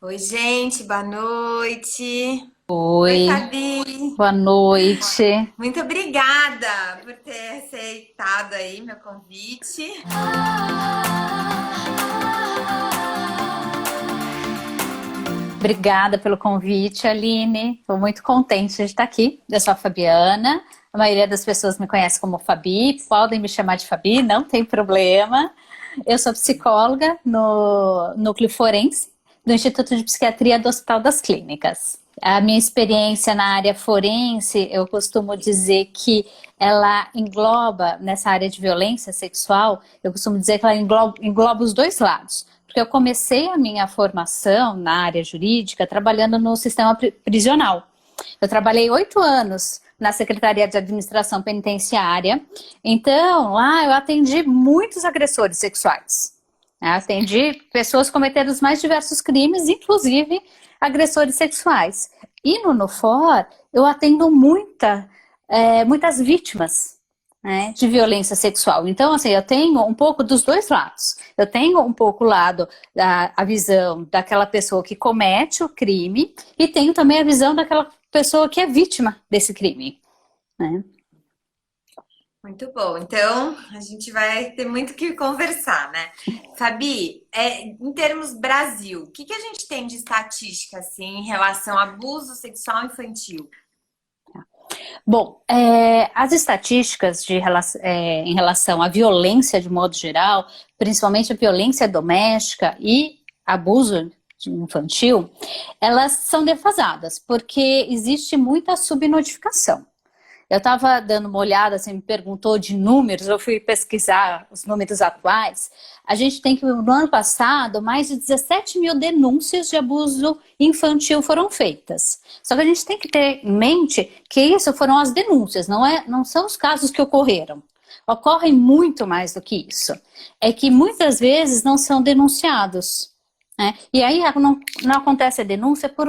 Oi, gente, boa noite. Oi, Oi, Fabi. boa noite. Muito obrigada por ter aceitado aí meu convite. Obrigada pelo convite, Aline. Estou muito contente de estar aqui. Eu sou a Fabiana. A maioria das pessoas me conhece como Fabi. Podem me chamar de Fabi, não tem problema. Eu sou psicóloga no Núcleo Forense do Instituto de Psiquiatria do Hospital das Clínicas. A minha experiência na área forense, eu costumo dizer que ela engloba, nessa área de violência sexual, eu costumo dizer que ela engloba os dois lados. Porque eu comecei a minha formação na área jurídica trabalhando no sistema prisional. Eu trabalhei 8 anos na Secretaria de Administração Penitenciária, então lá eu atendi muitos agressores sexuais. Atendi pessoas que cometeram os mais diversos crimes, inclusive agressores sexuais. E no NUFOR eu atendo muitas vítimas, né, de violência sexual. Então, assim, eu tenho um pouco dos dois lados. Eu tenho um pouco o lado da a visão daquela pessoa que comete o crime e tenho também a visão daquela pessoa que é vítima desse crime, né? Muito bom. Então, a gente vai ter muito o que conversar, né? Fabi, em termos Brasil, o que a gente tem de estatística assim em relação a abuso sexual infantil? Bom, as estatísticas em relação à violência de modo geral, principalmente a violência doméstica e abuso infantil, elas são defasadas, porque existe muita subnotificação. Eu estava dando uma olhada, você me perguntou de números, eu fui pesquisar os números atuais. A gente tem que, no ano passado, mais de 17 mil denúncias de abuso infantil foram feitas. Só que a gente tem que ter em mente que isso foram as denúncias, não são os casos que ocorreram. Ocorrem muito mais do que isso. É que muitas vezes não são denunciados, né? E aí não acontece a denúncia por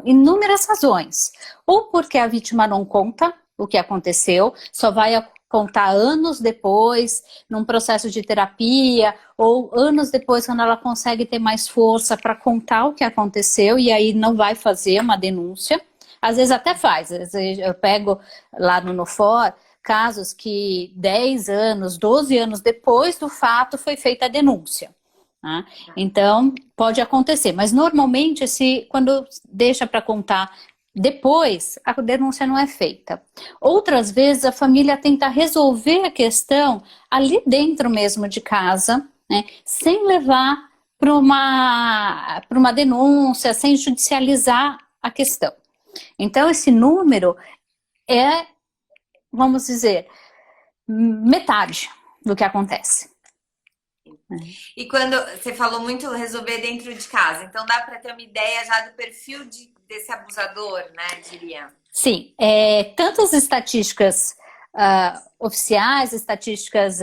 inúmeras razões. Ou porque a vítima não conta o que aconteceu, só vai contar anos depois, num processo de terapia, ou anos depois, quando ela consegue ter mais força para contar o que aconteceu, e aí não vai fazer uma denúncia. Às vezes até faz, às vezes eu pego lá no Nofor casos que 10 anos, 12 anos depois do fato foi feita a denúncia. Né? Então, pode acontecer, mas normalmente, quando deixa para contar depois, a denúncia não é feita. Outras vezes, a família tenta resolver a questão ali dentro mesmo de casa, né, sem levar para uma denúncia, sem judicializar a questão. Então, esse número é, vamos dizer, metade do que acontece. E quando você falou muito resolver dentro de casa, então dá para ter uma ideia já do perfil desse abusador, né, diria. Sim, tanto as estatísticas oficiais, estatísticas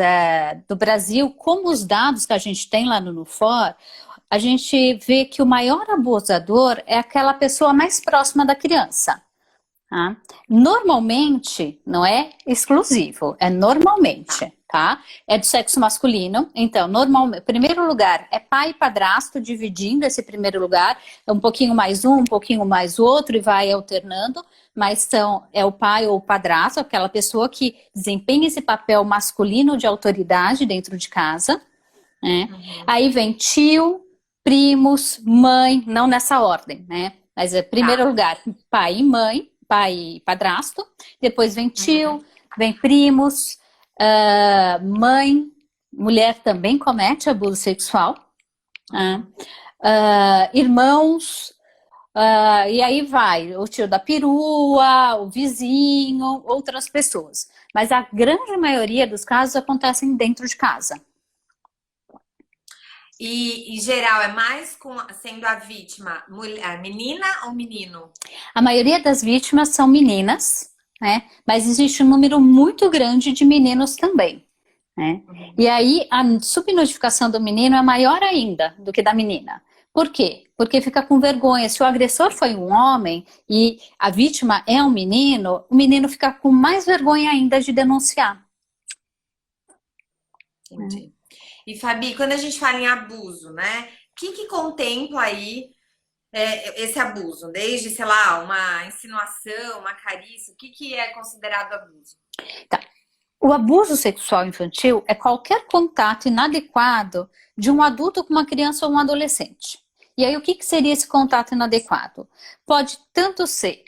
do Brasil, como os dados que a gente tem lá no Nufor, a gente vê que o maior abusador é aquela pessoa mais próxima da criança. Tá? Normalmente, não é exclusivo, é normalmente, tá? É do sexo masculino, então, normalmente, primeiro lugar é pai e padrasto dividindo esse primeiro lugar, é um pouquinho mais um pouquinho mais outro e vai alternando, mas é o pai ou o padrasto, aquela pessoa que desempenha esse papel masculino de autoridade dentro de casa, né? Uhum. Aí vem tio, primos, mãe, não nessa ordem, né? Mas é primeiro Tá. lugar pai e mãe, pai e padrasto, depois vem Uhum. tio, vem primos, mãe, mulher também comete abuso sexual, né? Uhum. Irmãos, e aí vai o tio da perua, o vizinho, outras pessoas. Mas a grande maioria dos casos acontecem dentro de casa. E, em geral, é mais sendo a vítima menina ou menino? A maioria das vítimas são meninas, né? Mas existe um número muito grande de meninos também, né? Uhum. E aí a subnotificação do menino é maior ainda do que da menina. Por quê? Porque fica com vergonha. Se o agressor foi um homem e a vítima é um menino, o menino fica com mais vergonha ainda de denunciar. Né? Entendi. E Fabi, quando a gente fala em abuso, né? O que contempla aí? esse abuso? Desde, sei lá, uma insinuação, uma carícia, o que que é considerado abuso? Tá. O abuso sexual infantil é qualquer contato inadequado de um adulto com uma criança ou um adolescente. E aí, o que seria esse contato inadequado? Pode tanto ser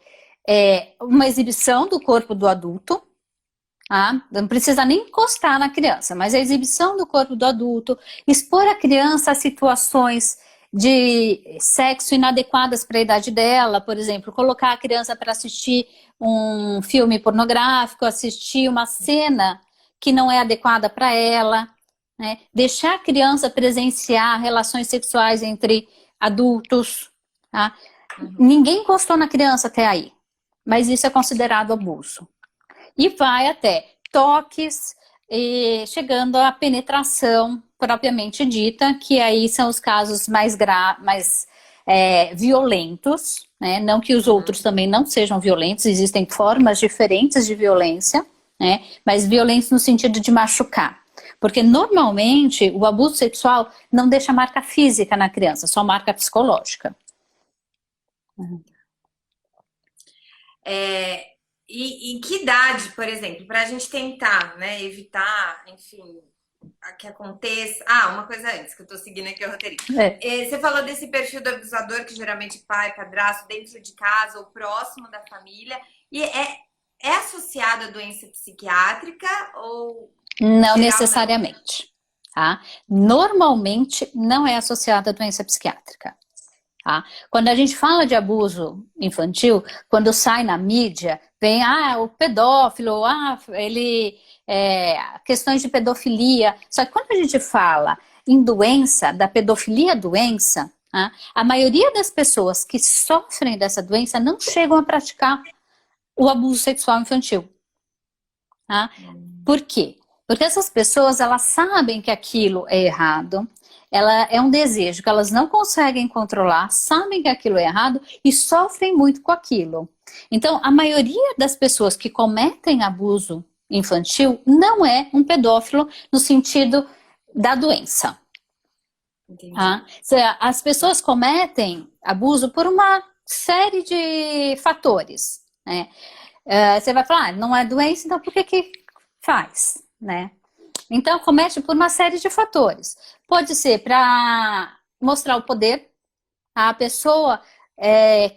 uma exibição do corpo do adulto, não precisa nem encostar na criança, mas a exibição do corpo do adulto, expor a criança a situações de sexo inadequadas para a idade dela, por exemplo, colocar a criança para assistir um filme pornográfico, assistir uma cena que não é adequada para ela, né? Deixar a criança presenciar relações sexuais entre adultos, tá? Ninguém encostou na criança até aí, mas isso é considerado abuso. E vai até toques, chegando à penetração propriamente dita, que aí são os casos mais violentos, né? Não que os outros também não sejam violentos, existem formas diferentes de violência, né? Mas violentos no sentido de machucar. Porque normalmente o abuso sexual não deixa marca física na criança, só marca psicológica. E em que idade, por exemplo, para a gente tentar, né, evitar, enfim, que aconteça. Uma coisa antes, que eu tô seguindo aqui o roteirinho. Você falou desse perfil do abusador, que geralmente pai, padrasto, dentro de casa ou próximo da família. E é associado a doença psiquiátrica ou não geral, necessariamente, tá? Normalmente não é associado a doença psiquiátrica. Tá? Quando a gente fala de abuso infantil, quando sai na mídia, vem o pedófilo, ele questões de pedofilia. Só que quando a gente fala em doença, da pedofilia doença, tá? A maioria das pessoas que sofrem dessa doença não chegam a praticar o abuso sexual infantil. Tá? Por quê? Porque essas pessoas, elas sabem que aquilo é errado, é um desejo que elas não conseguem controlar, sabem que aquilo é errado e sofrem muito com aquilo. Então, a maioria das pessoas que cometem abuso infantil não é um pedófilo no sentido da doença. Tá? As pessoas cometem abuso por uma série de fatores, né? Você vai falar, não é doença, então por que faz, né? Então, comete por uma série de fatores. Pode ser para mostrar o poder, a pessoa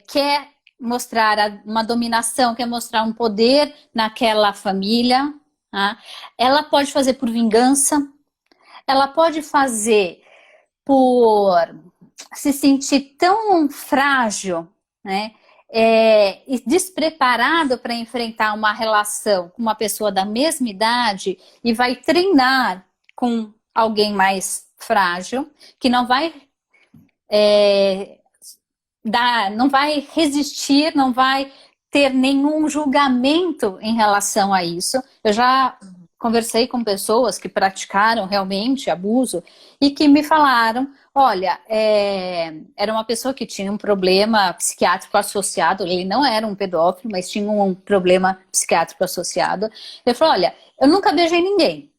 quer mostrar uma dominação, quer mostrar um poder naquela família. Tá? Ela pode fazer por vingança, ela pode fazer por se sentir tão frágil, né? E despreparado para enfrentar uma relação com uma pessoa da mesma idade e vai treinar com alguém mais frágil, que não vai não vai resistir, não vai ter nenhum julgamento em relação a isso. Eu já conversei com pessoas que praticaram realmente abuso e que me falaram, olha, era uma pessoa que tinha um problema psiquiátrico associado, ele não era um pedófilo, mas tinha um problema psiquiátrico associado. Ele falou, olha, eu nunca beijei ninguém.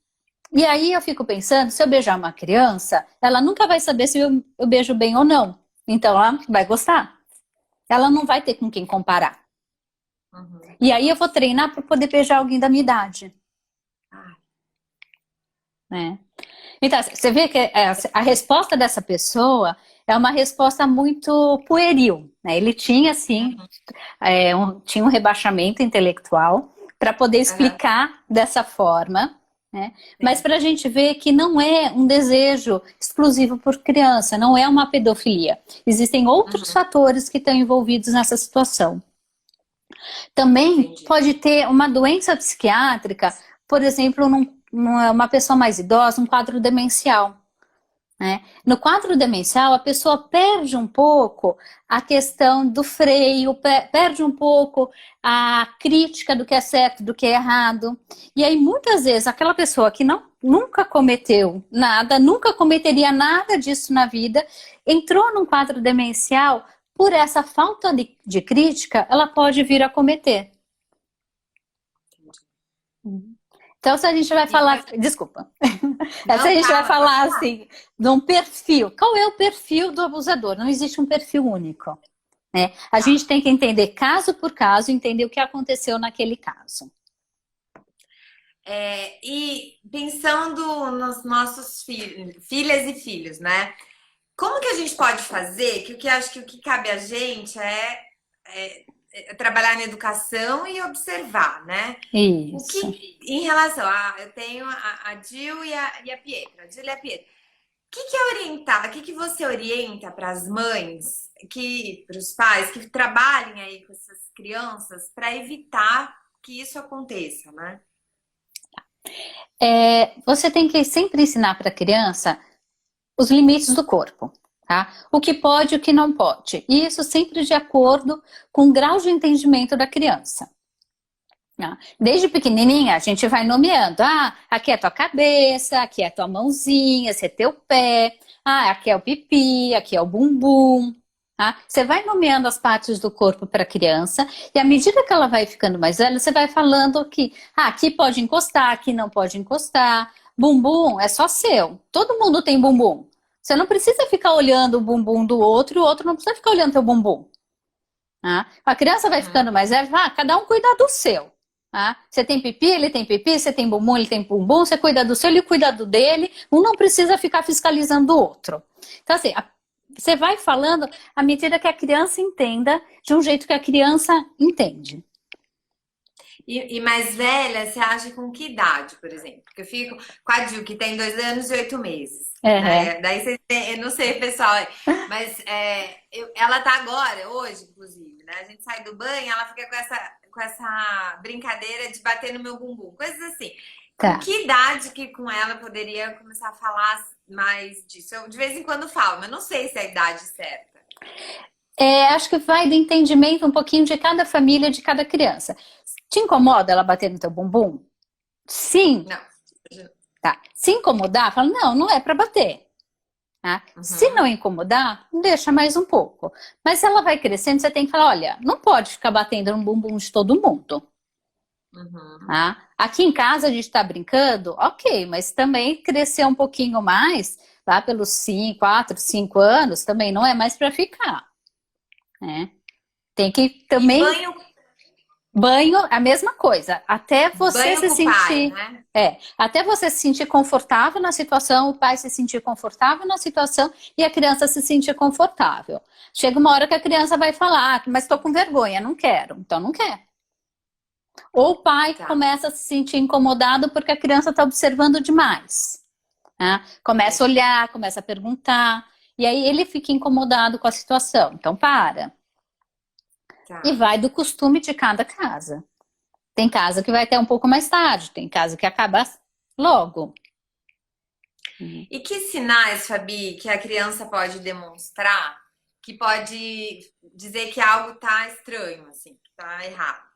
E aí eu fico pensando, se eu beijar uma criança, ela nunca vai saber se eu beijo bem ou não. Então ela vai gostar. Ela não vai ter com quem comparar. E aí eu vou treinar para poder beijar alguém da minha idade. Né? Então, você vê que a resposta dessa pessoa é uma resposta muito pueril. Né? Ele tinha, assim, tinha um rebaixamento intelectual para poder explicar dessa forma. Né? Mas para a gente ver que não é um desejo exclusivo por criança, não é uma pedofilia. Existem outros fatores que estão envolvidos nessa situação. Também pode ter uma doença psiquiátrica, por exemplo, uma pessoa mais idosa, um quadro demencial. Né? No quadro demencial, a pessoa perde um pouco a questão do freio, perde um pouco a crítica do que é certo, do que é errado. E aí, muitas vezes, aquela pessoa que nunca cometeu nada, nunca cometeria nada disso na vida, entrou num quadro demencial, por essa falta de crítica, ela pode vir a cometer. Então, se a gente vai E falar, desculpa, se a não, gente vai fala, pode falar falar. assim, de um perfil, qual é o perfil do abusador? Não existe um perfil único, né? A Tá. gente tem que entender caso por caso, entender o que aconteceu naquele caso. E pensando nos nossos filhas e filhos, né? Como que a gente pode fazer? Que o que acho que o que cabe a gente é trabalhar na educação e observar, né? O Isso. que em relação a eu tenho a Jill e a Pietra, a Jill e a Pietra. O que é orientar? O que você orienta para as mães, para os pais que trabalhem aí com essas crianças para evitar que isso aconteça, né? Você tem que sempre ensinar para a criança os limites do corpo, tá? O que pode e o que não pode. E isso sempre de acordo com o grau de entendimento da criança. Tá? Desde pequenininha, a gente vai nomeando. Ah, aqui é tua cabeça, aqui é tua mãozinha, esse é teu pé. Ah, aqui é o pipi, aqui é o bumbum. Tá? Você vai nomeando as partes do corpo para a criança e à medida que ela vai ficando mais velha, você vai falando que aqui pode encostar, aqui não pode encostar. Bumbum é só seu. Todo mundo tem bumbum. Você não precisa ficar olhando o bumbum do outro e o outro não precisa ficar olhando teu bumbum. Tá? A criança vai ficando mais velha, cada um cuida do seu. Tá? Você tem pipi, ele tem pipi, você tem bumbum, ele tem bumbum, você cuida do seu, ele cuida do dele, um não precisa ficar fiscalizando o outro. Então, assim, você vai falando à medida que a criança entenda, de um jeito que a criança entende. E mais velha, você acha com que idade, por exemplo? Porque eu fico com a Jill, que tem 2 anos e 8 meses, Uhum. né? Daí vocês têm, eu não sei, pessoal, mas ela tá agora, hoje, inclusive, né? A gente sai do banho, ela fica com essa brincadeira de bater no meu bumbum, coisas assim. Com Tá. que idade que com ela eu poderia começar a falar mais disso? Eu de vez em quando falo, mas não sei se é a idade certa. Acho que vai do entendimento um pouquinho de cada família, de cada criança. Te incomoda ela bater no teu bumbum? Sim. Não. Tá. Se incomodar, fala, não, não é para bater. Tá? Se não Uhum, incomodar, deixa mais um pouco. Mas se ela vai crescendo, você tem que falar, olha, não pode ficar batendo no bumbum de todo mundo. uhum. Tá? Aqui em casa a gente está brincando, ok, mas também crescer um pouquinho mais, lá pelos 5, 4, 5 anos, também não é mais para ficar. Né? Tem que E também banho, banho, a mesma coisa, até você banho se com o pai, sentir, né? até você se sentir confortável na situação, o pai se sentir confortável na situação e a criança se sentir confortável. Chega uma hora que a criança vai falar, mas estou com vergonha, não quero, então não quer. Ou o pai Tá. começa a se sentir incomodado porque a criança está observando demais. Né? Começa a olhar, começa a perguntar, e aí ele fica incomodado com a situação. Então para. E Tá. vai do costume de cada casa. Tem casa que vai até um pouco mais tarde, tem casa que acaba logo. E que sinais, Fabi, que a criança pode demonstrar que pode dizer que algo tá estranho, assim, que tá errado?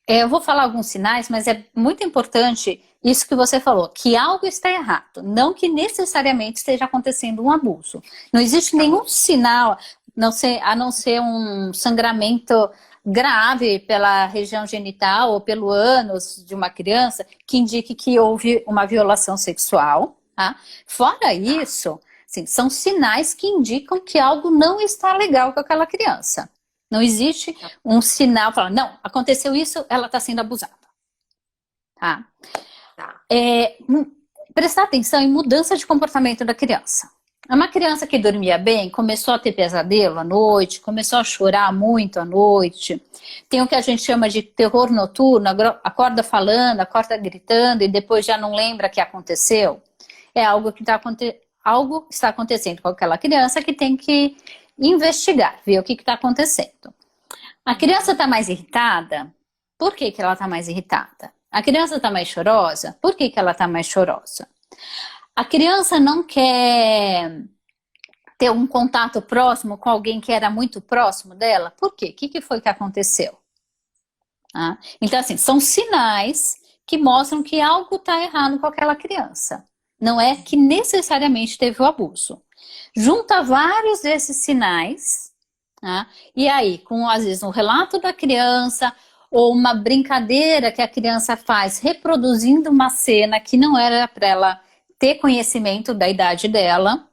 Eu vou falar alguns sinais, mas é muito importante isso que você falou, que algo está errado, não que necessariamente esteja acontecendo um abuso. Não existe Tá bom. nenhum sinal, a não ser um sangramento grave pela região genital ou pelo ânus de uma criança que indique que houve uma violação sexual. Tá? Fora Tá. isso, assim, são sinais que indicam que algo não está legal com aquela criança. Não existe um sinal falando, não, aconteceu isso, ela está sendo abusada. Tá? Tá. Prestar atenção em mudança de comportamento da criança. Uma criança que dormia bem, começou a ter pesadelo à noite, começou a chorar muito à noite. Tem o que a gente chama de terror noturno, acorda falando, acorda gritando e depois já não lembra o que aconteceu. É algo que algo está acontecendo com aquela criança que tem que investigar, ver o que está acontecendo. A criança está mais irritada? Por que ela está mais irritada? A criança está mais chorosa? Por que ela está mais chorosa? A criança não quer ter um contato próximo com alguém que era muito próximo dela? Por quê? O que foi que aconteceu? Então, assim, são sinais que mostram que algo está errado com aquela criança. Não é que necessariamente teve o abuso. Junta vários desses sinais, e aí, com às vezes um relato da criança, ou uma brincadeira que a criança faz reproduzindo uma cena que não era para ela ter conhecimento da idade dela,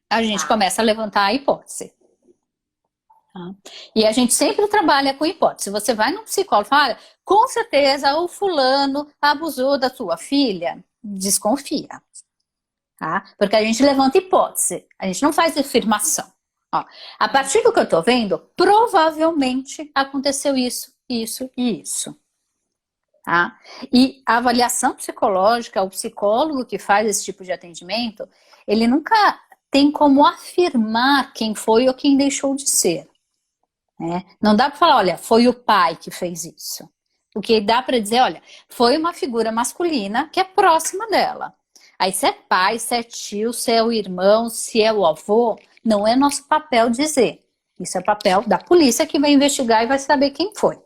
a gente Tá. começa a levantar a hipótese. Tá? E a gente sempre trabalha com hipótese. Você vai no psicólogo e fala, olha, com certeza o fulano abusou da sua filha. Desconfia. Tá? Porque a gente levanta hipótese, a gente não faz afirmação. Ó, a partir do que eu estou vendo, provavelmente aconteceu isso, isso e isso. Tá? E a avaliação psicológica, o psicólogo que faz esse tipo de atendimento, ele nunca tem como afirmar quem foi ou quem deixou de ser. Né? Não dá para falar, olha, foi o pai que fez isso. O que dá para dizer, olha, foi uma figura masculina que é próxima dela. Aí se é pai, se é tio, se é o irmão, se é o avô, não é nosso papel dizer. Isso é papel da polícia que vai investigar e vai saber quem foi.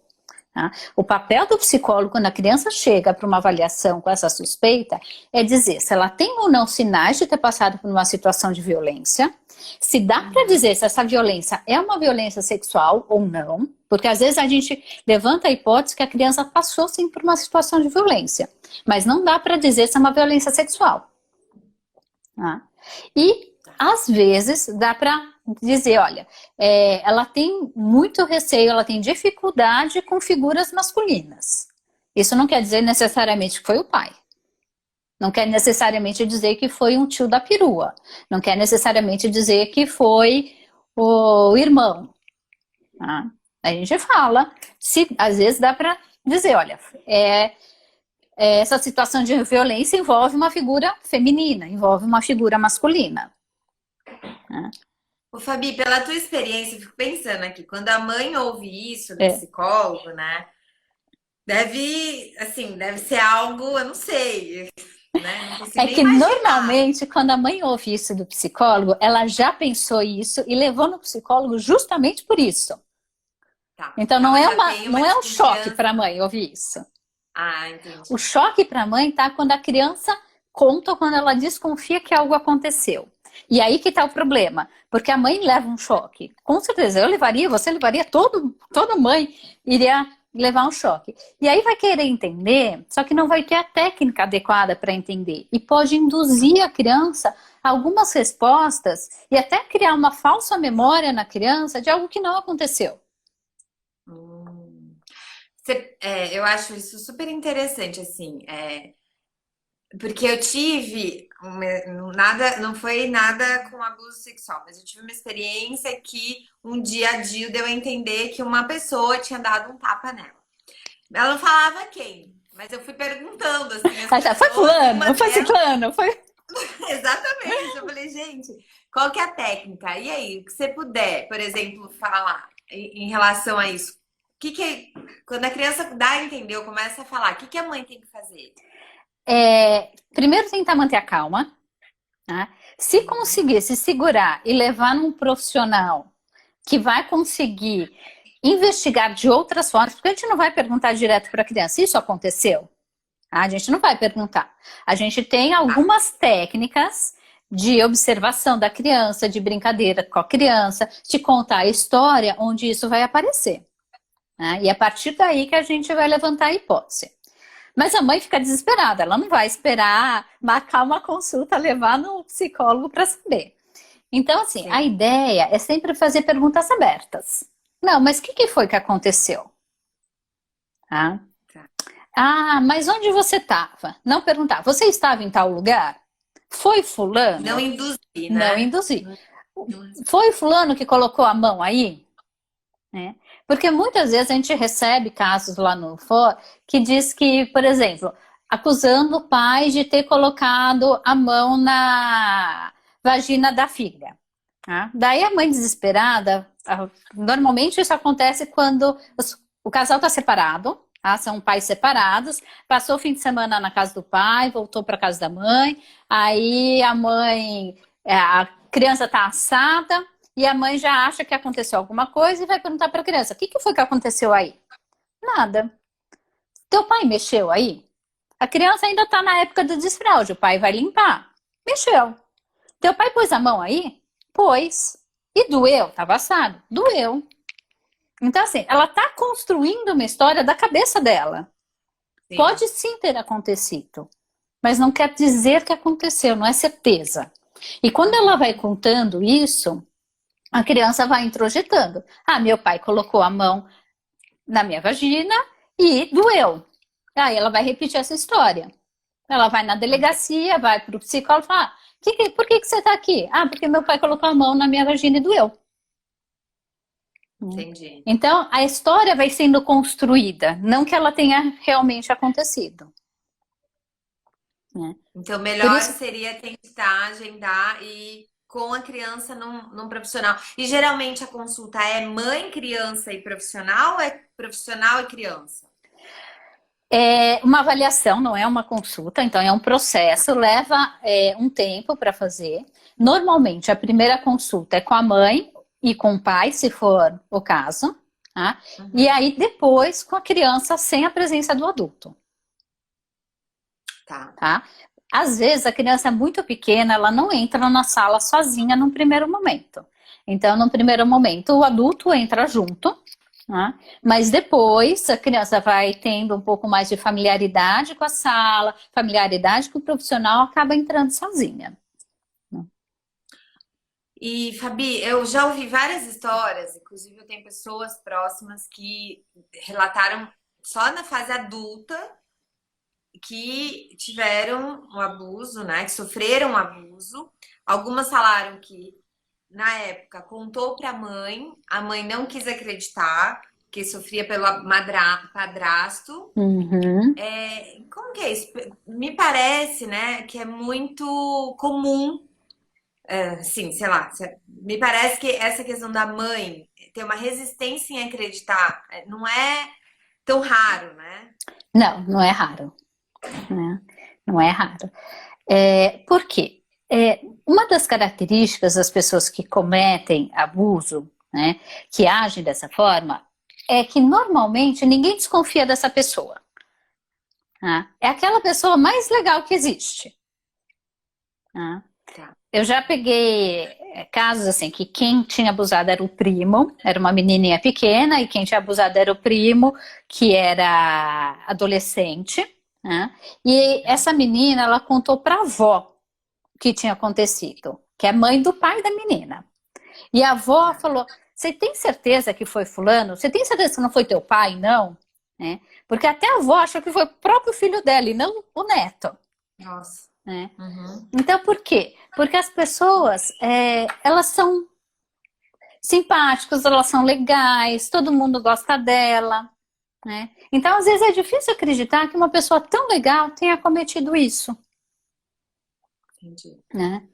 Tá? O papel do psicólogo, quando a criança chega para uma avaliação com essa suspeita, é dizer se ela tem ou não sinais de ter passado por uma situação de violência, se dá para dizer se essa violência é uma violência sexual ou não, porque às vezes a gente levanta a hipótese que a criança passou sim por uma situação de violência, mas não dá para dizer se é uma violência sexual. Tá? E às vezes dá para dizer, olha, ela tem muito receio, ela tem dificuldade com figuras masculinas. Isso não quer dizer necessariamente que foi o pai. Não quer necessariamente dizer que foi um tio da perua. Não quer necessariamente dizer que foi o irmão. Tá? A gente fala, às vezes dá para dizer, olha, essa situação de violência envolve uma figura feminina, envolve uma figura masculina. Tá? Ô, Fabi, pela tua experiência, eu fico pensando aqui, quando a mãe ouve isso do psicólogo, né? Deve ser algo, eu não sei, né? Não consigo É nem que imaginar. normalmente, quando a mãe ouve isso do psicólogo, ela já pensou isso e levou no psicólogo justamente por isso. Tá. Então Ela já tem uma não é um choque desconfiança. para a mãe ouvir isso. Ah, entendi. O choque para a mãe tá quando a criança conta ou quando ela desconfia que algo aconteceu. E aí que tá o problema, porque a mãe leva um choque. Com certeza, você levaria, toda mãe iria levar um choque. E aí vai querer entender, só que não vai ter a técnica adequada para entender. E pode induzir a criança a algumas respostas e até criar uma falsa memória na criança de algo que não aconteceu. Eu acho isso super interessante, assim, porque eu tive não foi nada com abuso sexual, mas eu tive uma experiência que um dia a Gil deu a entender que uma pessoa tinha dado um tapa nela. Ela não falava quem, mas eu fui perguntando assim, as Já foi pessoas, fulano, uma foi delas, ciclano, foi... exatamente. Eu falei, gente, qual que é a técnica? E aí, o que você puder, por exemplo, falar em relação a isso? Quando a criança dá a entender, ou começa a falar, o que a mãe tem que fazer? Primeiro tentar manter a calma, né? Se conseguir se segurar e levar num profissional que vai conseguir investigar de outras formas, porque a gente não vai perguntar direto para a criança, isso aconteceu? A gente não vai perguntar. A gente tem algumas técnicas de observação da criança, de brincadeira com a criança, de contar a história onde isso vai aparecer. Né? E é a partir daí que a gente vai levantar a hipótese. Mas a mãe fica desesperada, ela não vai esperar marcar uma consulta, levar no psicólogo para saber. Então, assim, Sim. a ideia é sempre fazer perguntas abertas. Não, mas o que foi que aconteceu? Tá? Ah, mas onde você estava? Não perguntar, você estava em tal lugar? Foi fulano? Não induzir, né? Não induzir. Foi fulano que colocou a mão aí? Né? Porque muitas vezes a gente recebe casos lá no fórum que diz que, por exemplo, acusando o pai de ter colocado a mão na vagina da filha. Tá? Daí a mãe desesperada, normalmente isso acontece quando o casal está separado, tá? São pais separados, passou o fim de semana na casa do pai, voltou para casa da mãe, aí a criança está assada, e a mãe já acha que aconteceu alguma coisa e vai perguntar para a criança, o que foi que aconteceu aí? Nada. Teu pai mexeu aí? A criança ainda está na época do desfraude, o pai vai limpar. Mexeu. Teu pai pôs a mão aí? Pôs. E doeu? Estava assado? Doeu. Então, assim, ela está construindo uma história da cabeça dela. Sim, Pode sim ter acontecido, mas não quer dizer que aconteceu, não é certeza. E quando ela vai contando isso, a criança vai introjetando. Ah, meu pai colocou a mão na minha vagina e doeu. Aí ela vai repetir essa história. Ela vai na delegacia, vai para o psicólogo e fala: por que você está aqui? Ah, porque meu pai colocou a mão na minha vagina e doeu. entendi. Então, a história vai sendo construída, não que ela tenha realmente acontecido. Né? Então, Por melhor isso, seria tentar agendar e com a criança num profissional. E geralmente a consulta é mãe, criança e profissional, ou é profissional e criança? é uma avaliação, não é uma consulta, então é um processo, leva um tempo para fazer. Normalmente, a primeira consulta é com a mãe e com o pai, se for o caso, tá? E Uhum, aí depois com a criança sem a presença do adulto, tá. tá? Às vezes a criança é muito pequena, ela não entra na sala sozinha num primeiro momento. Então, no primeiro momento, o adulto entra junto, né? Mas depois a criança vai tendo um pouco mais de familiaridade com a sala, familiaridade com o profissional, acaba entrando sozinha. E, Fabi, eu já ouvi várias histórias, inclusive eu tenho pessoas próximas que relataram só na fase adulta que tiveram um abuso, né? Que sofreram um abuso. Algumas falaram que na época contou para a mãe não quis acreditar, que sofria pelo padrasto. Uhum. Como que é isso? Me parece, né, que é muito comum, sim, sei lá, me parece que essa questão da mãe ter uma resistência em acreditar não é tão raro, né? Não, não é raro, né? Não é raro. Por quê? Uma das características das pessoas que cometem abuso, né, que agem dessa forma, é que normalmente ninguém desconfia dessa pessoa. Tá? É aquela pessoa mais legal que existe. Tá? Tá. Eu já peguei casos assim que quem tinha abusado era o primo, era uma menininha pequena, e quem tinha abusado era o primo, que era adolescente, né? E essa menina, ela contou para a avó o que tinha acontecido, que é mãe do pai da menina. E a avó Tá. falou: você tem certeza que foi fulano? Você tem certeza que não foi teu pai, não? Né? Porque até a avó achou que foi o próprio filho dela e não o neto. Nossa. Né? Uhum. Então, por quê? Porque as pessoas, elas são simpáticas, elas são legais, todo mundo gosta dela, né? Então, às vezes é difícil acreditar que uma pessoa tão legal tenha cometido isso, Entendi. né?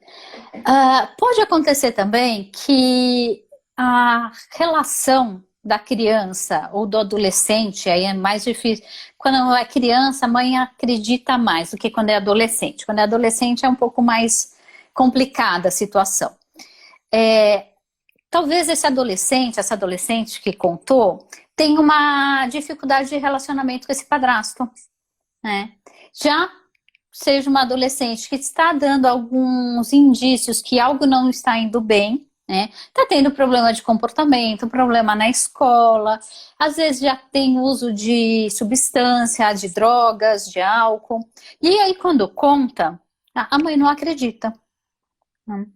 Pode acontecer também que a relação da criança ou do adolescente aí é mais difícil. Quando é criança, a mãe acredita mais do que quando é adolescente. Quando é adolescente é um pouco mais complicada a situação. É, Talvez esse adolescente, essa adolescente que contou, tenha uma dificuldade de relacionamento com esse padrasto, né? Já seja uma adolescente que está dando alguns indícios que algo não está indo bem, né? Está tendo problema de comportamento, problema na escola, às vezes já tem uso de substância, de drogas, de álcool. E aí, quando conta, a mãe não acredita, né?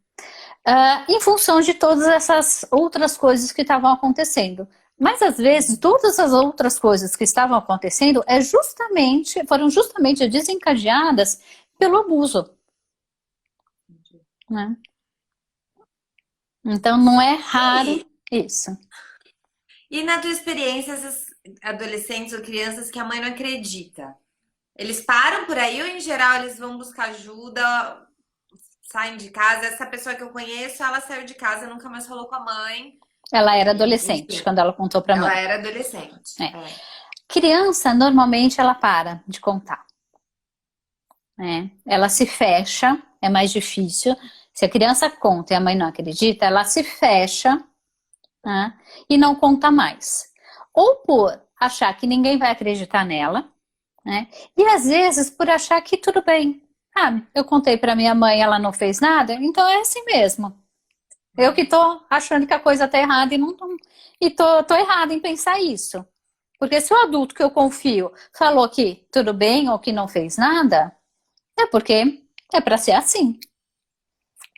Em função de todas essas outras coisas que estavam acontecendo. Mas às vezes todas as outras coisas que estavam acontecendo foram justamente desencadeadas pelo abuso, né? Então não é raro E, isso. e na tua experiência, esses adolescentes ou crianças que a mãe não acredita, eles param por aí ou em geral eles vão buscar ajuda, saem de casa? Essa pessoa que eu conheço, ela saiu de casa, nunca mais falou com a mãe. Ela era E, adolescente enfim, quando ela contou para a ela mãe. era adolescente. É. Criança normalmente ela para de contar, né? Ela se fecha, é mais difícil. Se a criança conta e a mãe não acredita, ela se fecha, né? E não conta mais. Ou por achar que ninguém vai acreditar nela, né? E às vezes por achar que tudo bem. Eu contei para minha mãe, ela não fez nada, então é assim mesmo. Eu que tô achando que a coisa tá errada e não tô, e tô errada em pensar isso. Porque se o adulto que eu confio falou que tudo bem ou que não fez nada, é porque é para ser assim.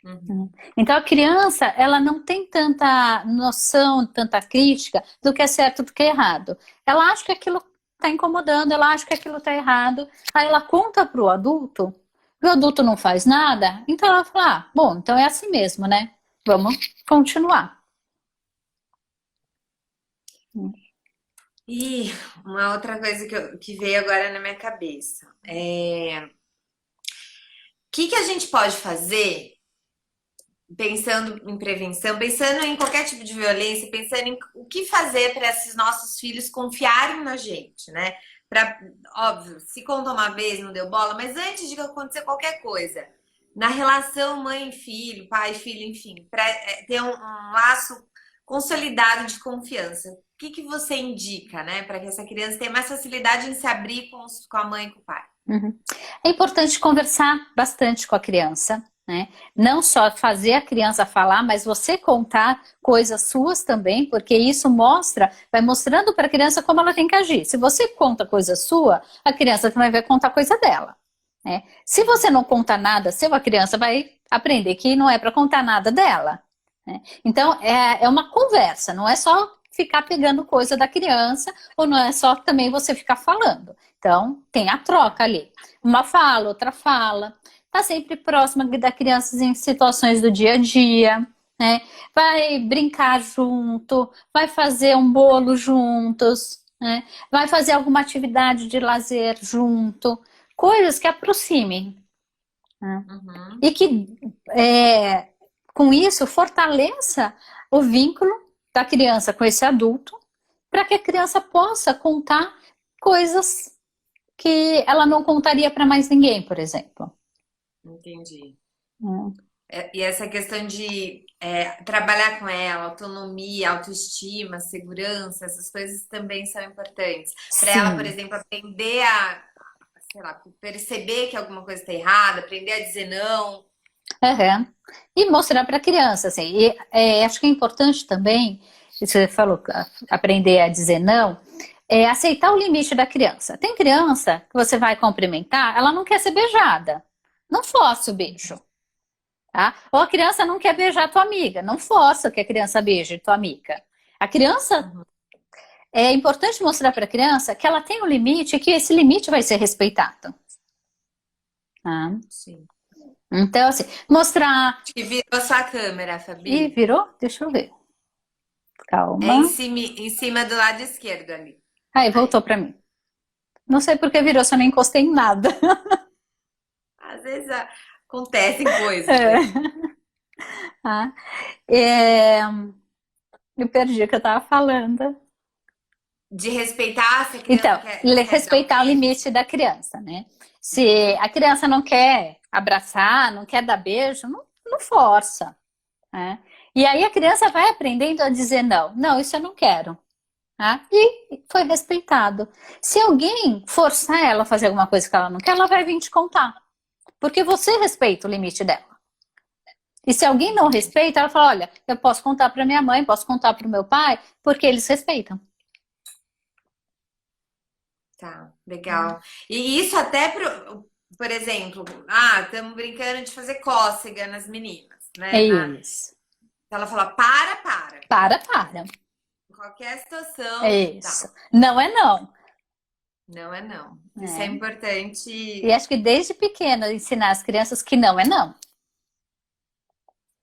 Uhum. Então a criança, ela não tem tanta noção, tanta crítica do que é certo e do que é errado. Ela acha que aquilo está incomodando, ela acha que aquilo está errado, aí ela conta para o adulto, e o adulto não faz nada, então ela fala, ah, bom, então é assim mesmo, né? Vamos continuar. E uma outra coisa que veio agora na minha cabeça. O que que a gente pode fazer pensando em prevenção, pensando em qualquer tipo de violência, pensando em o que fazer para esses nossos filhos confiarem na gente, né? Para, óbvio, se conta uma vez, não deu bola, mas antes de acontecer qualquer coisa, na relação mãe-filho, pai-filho, enfim, para ter um laço consolidado de confiança. O que que você indica, né, para que essa criança tenha mais facilidade em se abrir com a mãe e com o pai? Uhum. É importante conversar bastante com a criança, né? Não só fazer a criança falar, mas você contar coisas suas também, porque isso mostra, vai mostrando para a criança como ela tem que agir. Se você conta coisa sua, a criança também vai contar coisa dela, né? Se você não conta nada seu, a criança vai aprender que não é para contar nada dela, né? Então é uma conversa, não é só ficar pegando coisa da criança, ou não é só também você ficar falando. Então, tem a troca ali. Uma fala, outra fala. Tá sempre próxima da criança em situações do dia a dia, né? Vai brincar junto, vai fazer um bolo juntos, né? Vai fazer alguma atividade de lazer junto. Coisas que aproximem, né? Uhum. E que, com isso, fortaleça o vínculo da criança com esse adulto, para que a criança possa contar coisas que ela não contaria para mais ninguém, por exemplo. Entendi. Hum. E essa questão de trabalhar com ela, autonomia, autoestima, segurança, essas coisas também são importantes. Para ela, por Sim. exemplo, aprender a, sei lá, perceber que alguma coisa está errada, aprender a dizer não. Uhum. E mostrar para a criança, assim. E, acho que é importante também, você falou, aprender a dizer não, é aceitar o limite da criança. Tem criança que você vai cumprimentar, ela não quer ser beijada. Não force o beijo. Tá? Ou a criança não quer beijar tua amiga, não força que a criança beije tua amiga. A criança, Uhum. é importante mostrar para a criança que ela tem um limite e que esse limite vai ser respeitado. Tá? Sim. Então, assim, mostrar. Acho que virou sua câmera, Ih, Fabi. virou? Deixa eu ver. É Calma. em cima do lado esquerdo ali. Aí, Aí. voltou para mim. Não sei por que virou, se eu não encostei em nada. Às vezes acontecem coisas, É. né? Ah, é, eu perdi o que eu estava falando. De respeitar se a criança Então, quer dar um respeitar o beijo. limite da criança, né? Se a criança não quer abraçar, não quer dar beijo, não força, né? E aí a criança vai aprendendo a dizer não. Não, isso eu não quero. Tá? E foi respeitado. Se alguém forçar ela a fazer alguma coisa que ela não quer, ela vai vir te contar. Porque você respeita o limite dela. E se alguém não respeita, ela fala: olha, eu posso contar para minha mãe, posso contar para o meu pai, porque eles respeitam. Tá, legal. E isso até por exemplo, estamos brincando de fazer cócega nas meninas, É né? isso. Ela fala, para. Para. Em qualquer situação, É isso. tal. Não é não. Não é não. Isso é Né? E importante. acho que desde pequena ensinar as crianças que não é não.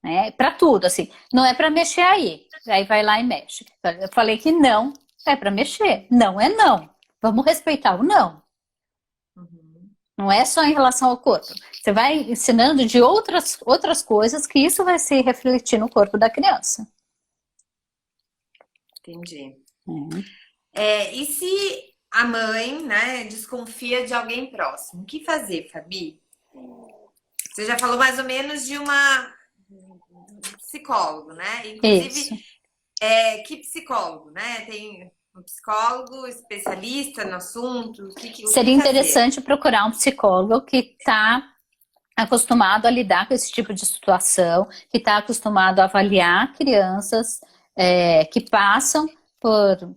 Né? Para tudo, assim. Não é para mexer aí. Aí vai lá e mexe. Eu falei que não é para mexer. Não é não. Vamos respeitar o não. Uhum, Não é só em relação ao corpo. Você vai ensinando de outras coisas que isso vai se refletir no corpo da criança. entendi. É. E se a mãe, né, desconfia de alguém próximo, o que fazer, Fabi? Você já falou mais ou menos de uma psicólogo, né? Inclusive, Isso. que psicólogo, né? Tem um psicólogo especialista no assunto, o que Seria fazer? interessante procurar um psicólogo que está acostumado a lidar com esse tipo de situação, que está acostumado a avaliar crianças que passam por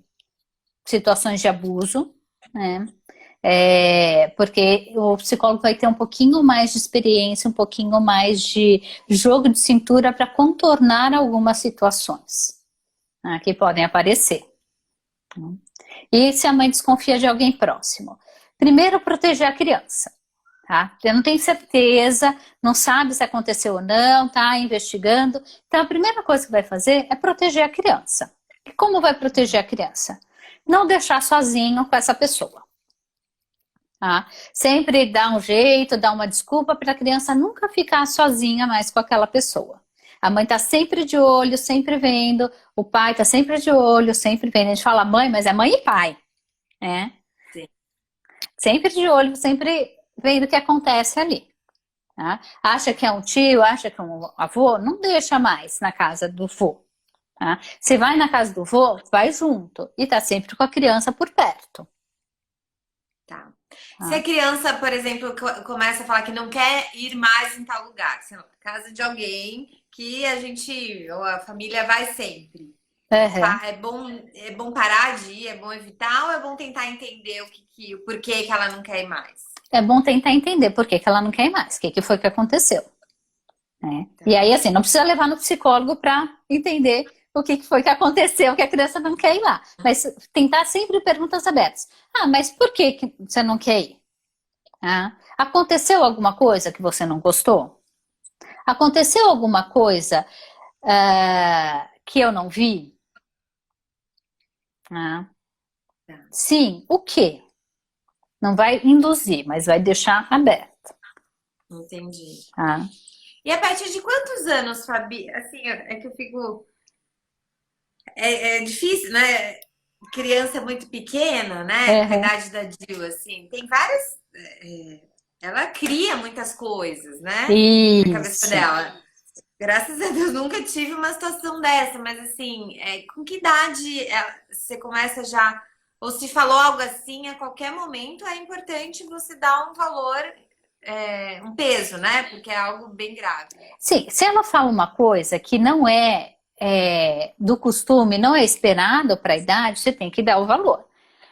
situações de abuso, né? Porque o psicólogo vai ter um pouquinho mais de experiência, um pouquinho mais de jogo de cintura para contornar algumas situações, né, que podem aparecer. E se a mãe desconfia de alguém próximo? Primeiro, proteger a criança. Tá? Você não tem certeza, não sabe se aconteceu ou não, tá investigando. Então, a primeira coisa que vai fazer é proteger a criança. E como vai proteger a criança? Não deixar sozinho com essa pessoa. Tá? Sempre dar um jeito, dar uma desculpa para a criança nunca ficar sozinha mais com aquela pessoa. A mãe está sempre de olho, sempre vendo, o pai está sempre de olho, sempre vendo. A gente fala mãe, mas é mãe e pai, né? Sim. Sempre de olho, sempre vendo o que acontece ali. Tá? Acha que é um tio, acha que é um avô, não deixa mais na casa do vô. Tá? Se vai na casa do vô, vai junto e tá sempre com a criança por perto. Tá. Se a criança, por exemplo, começa a falar que não quer ir mais em tal lugar, sei lá, casa de alguém que a gente, ou a família vai sempre. É bom parar de ir, é bom evitar ou é bom tentar entender o porquê que ela não quer ir mais? É bom tentar entender por que ela não quer ir mais, o que foi que aconteceu. Né? Tá. E aí, assim, não precisa levar no psicólogo para entender o que foi que aconteceu, que a criança não quer ir lá. Mas tentar sempre perguntas abertas. Ah, mas por que você não quer ir? Ah, aconteceu alguma coisa que você não gostou? Aconteceu alguma coisa que eu não vi? Ah, sim, o quê? Não vai induzir, mas vai deixar aberto. Entendi. Ah. E a partir de quantos anos, Fabi? Assim, é que eu fico. É difícil, né? Criança muito pequena, né? Com a idade da Dil, assim, tem várias. Ela cria muitas coisas, né? Na cabeça Isso. dela. Graças a Deus nunca tive uma situação dessa, mas assim, com que idade você começa já. Ou se falou algo assim, a qualquer momento é importante você dar um valor, um peso, né? Porque é algo bem grave. Sim, se ela fala uma coisa que não é do costume, não é esperado para a idade, você tem que dar o valor.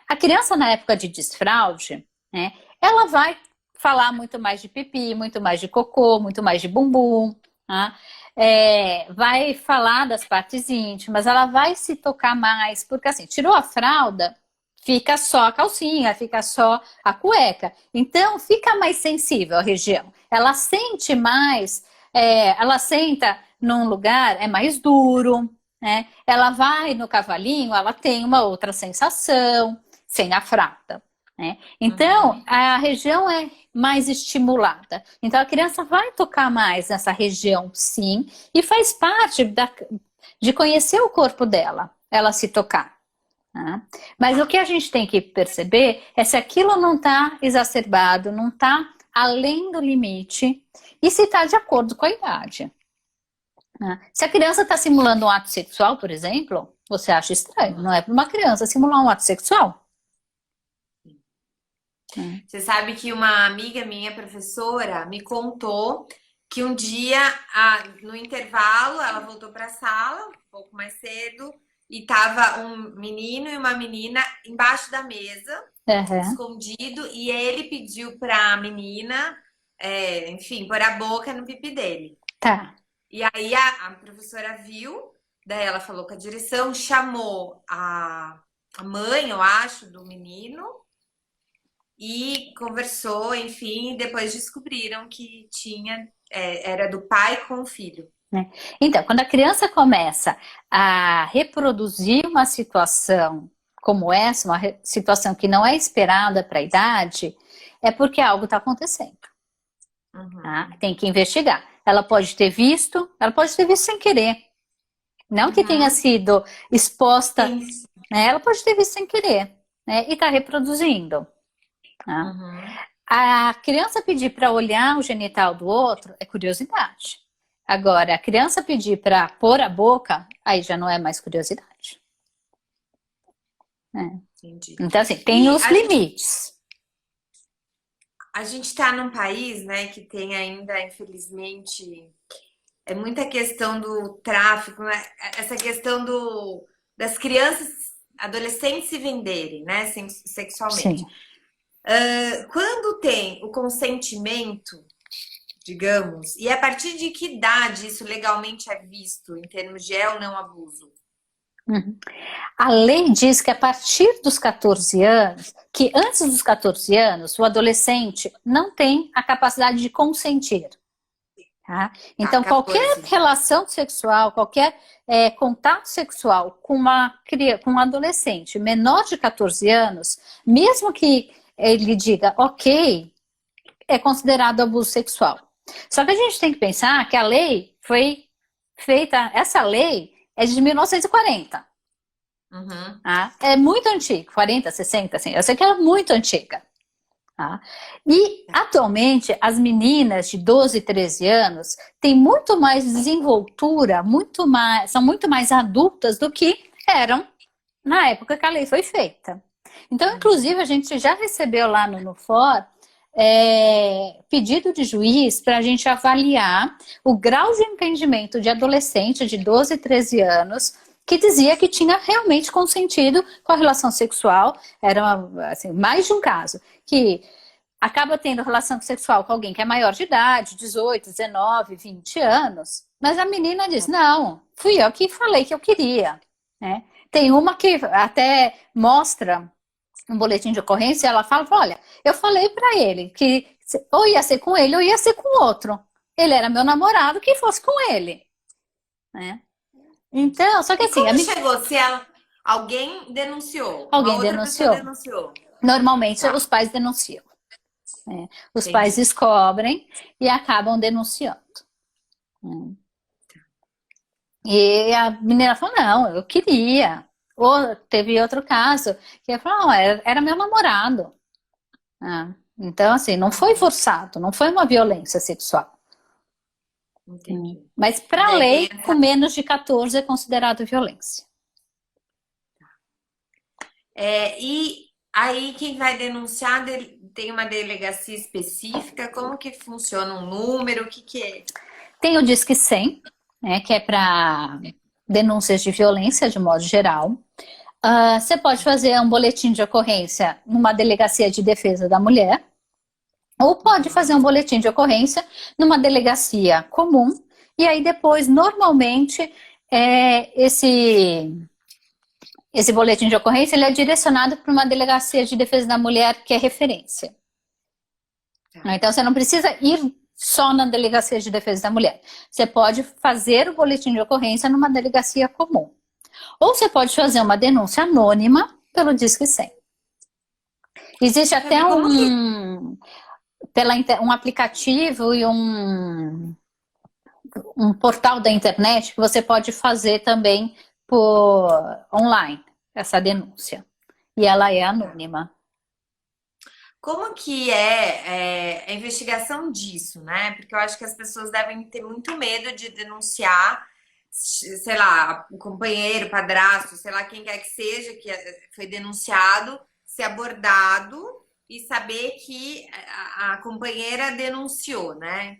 A criança, na época de desfraude, né, ela vai falar muito mais de pipi, muito mais de cocô, muito mais de bumbum, tá? Vai falar das partes íntimas, ela vai se tocar mais, porque assim, tirou a fralda, fica só a calcinha, fica só a cueca. Então, fica mais sensível a região. Ela sente mais, ela senta num lugar, é mais duro, né? Ela vai no cavalinho, ela tem uma outra sensação, sem a fralda. Né? Então, a região é mais estimulada. Então, a criança vai tocar mais nessa região, sim, e faz parte de conhecer o corpo dela, ela se tocar. Tá? Mas o que a gente tem que perceber é se aquilo não está exacerbado, não está além do limite, e se está de acordo com a idade. Né? Se a criança está simulando um ato sexual, por exemplo, você acha estranho. Não é para uma criança simular um ato sexual. Você sabe que uma amiga minha, professora, me contou que um dia, no intervalo, ela voltou para a sala, um pouco mais cedo, e tava um menino e uma menina embaixo da mesa, escondido, e ele pediu para a menina, enfim, pôr a boca no pipi dele. Tá. E aí a professora viu, daí ela falou com a direção, chamou a mãe, eu acho, do menino, e conversou, enfim, e depois descobriram que era do pai com o filho. Então, quando a criança começa a reproduzir uma situação como essa, uma situação que não é esperada para a idade, é porque algo está acontecendo. Tá? Tem que investigar. Ela pode ter visto sem querer. Não que tenha sido exposta, né? Ela pode ter visto sem querer, né? E está reproduzindo. Tá? A criança pedir para olhar o genital do outro é curiosidade. Agora, a criança pedir para pôr a boca, aí já não é mais curiosidade. Entendi. Então, assim, tem os limites. a gente está num país, né, que tem ainda, infelizmente, muita questão do tráfico, né? Essa questão das crianças, adolescentes se venderem, né, sexualmente. Sim. Quando tem o consentimento, digamos, e a partir de que idade isso legalmente é visto em termos de é ou não abuso? Uhum. A lei diz que a partir dos 14 anos, que antes dos 14 anos, o adolescente não tem a capacidade de consentir. Tá? Tá, Então, qualquer 14. relação sexual, qualquer contato sexual com um adolescente menor de 14 anos, mesmo que ele diga ok, é considerado abuso sexual. Só que a gente tem que pensar que a lei foi feita, essa lei é de 1940. Uhum. Tá? É muito antiga, 40, 60, assim, eu sei que é muito antiga. Tá? E atualmente as meninas de 12, 13 anos têm muito mais desenvoltura, são muito mais adultas do que eram na época que a lei foi feita. Então, inclusive, a gente já recebeu lá no NUFOR pedido de juiz para a gente avaliar o grau de entendimento de adolescente de 12, 13 anos que dizia que tinha realmente consentido com a relação sexual. Era assim, mais de um caso que acaba tendo relação sexual com alguém que é maior de idade, 18, 19, 20 anos, mas a menina diz, não, fui eu que falei que eu queria. Né? Tem uma que até mostra um boletim de ocorrência, ela fala, olha, eu falei para ele que ou ia ser com ele ou ia ser com outro. Ele era meu namorado, que fosse com ele. Né? Então, só que E assim, como chegou? Alguém denunciou, uma alguém outra pessoa denunciou. denunciou. Normalmente Tá, os pais denunciam. Né? Os pais entendi. descobrem e acabam denunciando. Né? E a menina falou, não, eu queria. Ou teve outro caso que ela falou, não, era meu namorado. Ah, então, assim, não foi Uhum, forçado, não foi uma violência sexual. entendi. Mas E para a daí tem lei, com menos de 14 é considerado violência. e aí quem vai denunciar tem uma delegacia específica? Como que funciona um número? O que que é? Tem o Disque 100, né, que é para denúncias de violência de modo geral. Você pode fazer um boletim de ocorrência numa delegacia de defesa da mulher, ou pode fazer Uhum. um boletim de ocorrência numa delegacia comum, e aí depois, normalmente, esse boletim de ocorrência ele é direcionado para uma delegacia de defesa da mulher que é referência. Tá. Então, você não precisa ir só na delegacia de defesa da mulher. Você pode fazer o boletim de ocorrência numa delegacia comum. Ou você pode fazer uma denúncia anônima pelo Disque 100. Existe Fabi, até como que um aplicativo e um portal da internet que você pode fazer também por online, essa denúncia. E ela é anônima. Como que é, a investigação disso, né? Porque eu acho que as pessoas devem ter muito medo de denunciar, sei lá, o companheiro, o padrasto, sei lá, quem quer que seja, que foi denunciado, ser abordado e saber que a companheira denunciou, né?